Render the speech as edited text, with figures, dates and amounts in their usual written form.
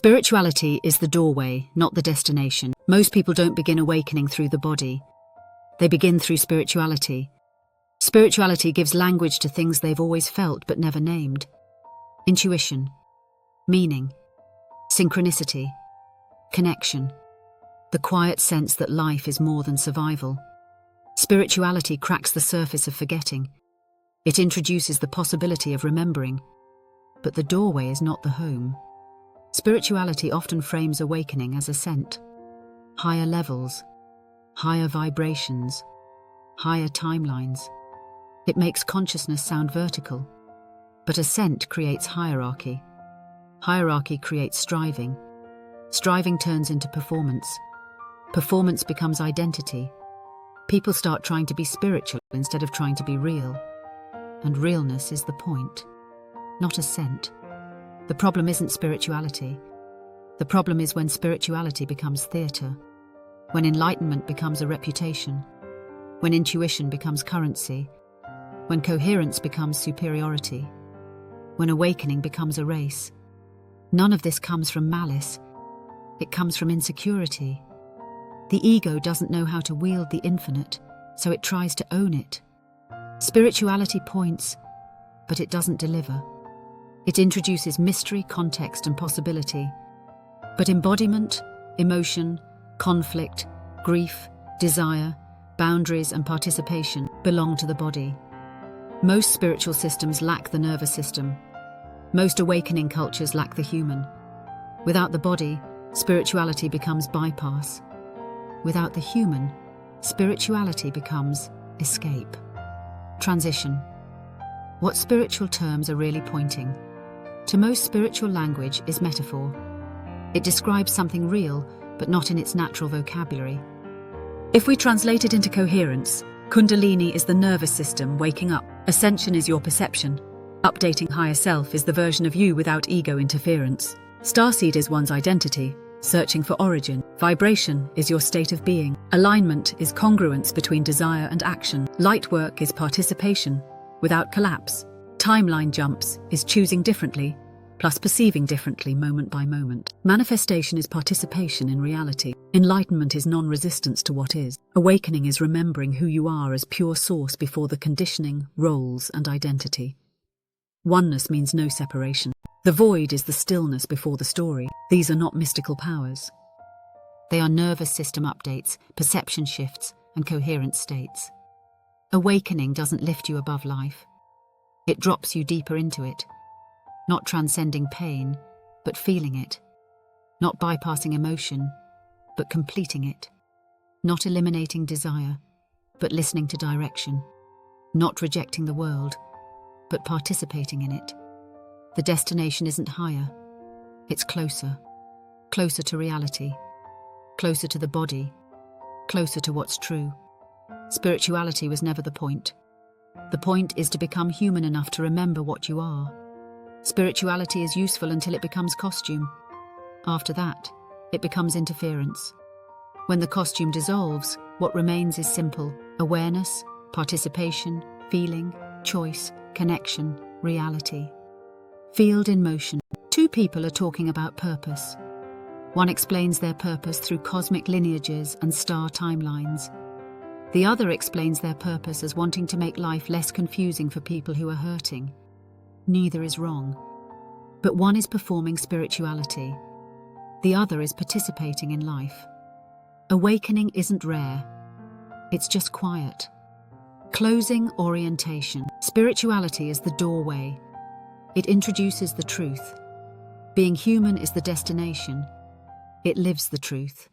Spirituality is the doorway, not the destination. Most people don't begin awakening through the body. They begin through spirituality. Spirituality gives language to things they've always felt but never named. Intuition, meaning, synchronicity, connection, the quiet sense that life is more than survival. Spirituality cracks the surface of forgetting. It introduces the possibility of remembering, but the doorway is not the home. Spirituality often frames awakening as ascent. Higher levels, higher vibrations, higher timelines. It makes consciousness sound vertical. But ascent creates hierarchy. Hierarchy creates striving. Striving turns into performance. Performance becomes identity. People start trying to be spiritual instead of trying to be real. And realness is the point, not ascent. The problem isn't spirituality. The problem is when spirituality becomes theatre, when enlightenment becomes a reputation, when intuition becomes currency, when coherence becomes superiority, when awakening becomes a race. None of this comes from malice. It comes from insecurity. The ego doesn't know how to wield the infinite, so it tries to own it. Spirituality points, but it doesn't deliver. It introduces mystery, context, and possibility. But embodiment, emotion, conflict, grief, desire, boundaries, and participation belong to the body. Most spiritual systems lack the nervous system. Most awakening cultures lack the human. Without the body, spirituality becomes bypass. Without the human, spirituality becomes escape. Transition. What spiritual terms are really pointing? To most, spiritual language is metaphor. It describes something real, but not in its natural vocabulary. If we translate it into coherence, Kundalini is the nervous system waking up. Ascension is your perception. Updating higher self is the version of you without ego interference. Starseed is one's identity, searching for origin. Vibration is your state of being. Alignment is congruence between desire and action. Light work is participation, without collapse. Timeline jumps is choosing differently, plus perceiving differently moment by moment. Manifestation is participation in reality. Enlightenment is non-resistance to what is. Awakening is remembering who you are as pure source before the conditioning, roles, and identity. Oneness means no separation. The void is the stillness before the story. These are not mystical powers. They are nervous system updates, perception shifts, and coherent states. Awakening doesn't lift you above life. It drops you deeper into it, not transcending pain, but feeling it, not bypassing emotion, but completing it, not eliminating desire, but listening to direction, not rejecting the world, but participating in it. The destination isn't higher, it's closer, closer to reality, closer to the body, closer to what's true. Spirituality was never the point. The point is to become human enough to remember what you are. Spirituality is useful until it becomes costume. After that, it becomes interference. When the costume dissolves, what remains is simple: awareness, participation, feeling, choice, connection, reality. Field in motion. Two people are talking about purpose. One explains their purpose through cosmic lineages and star timelines. The other explains their purpose as wanting to make life less confusing for people who are hurting. Neither is wrong. But one is performing spirituality. The other is participating in life. Awakening isn't rare. It's just quiet. Closing orientation. Spirituality is the doorway. It introduces the truth. Being human is the destination. It lives the truth.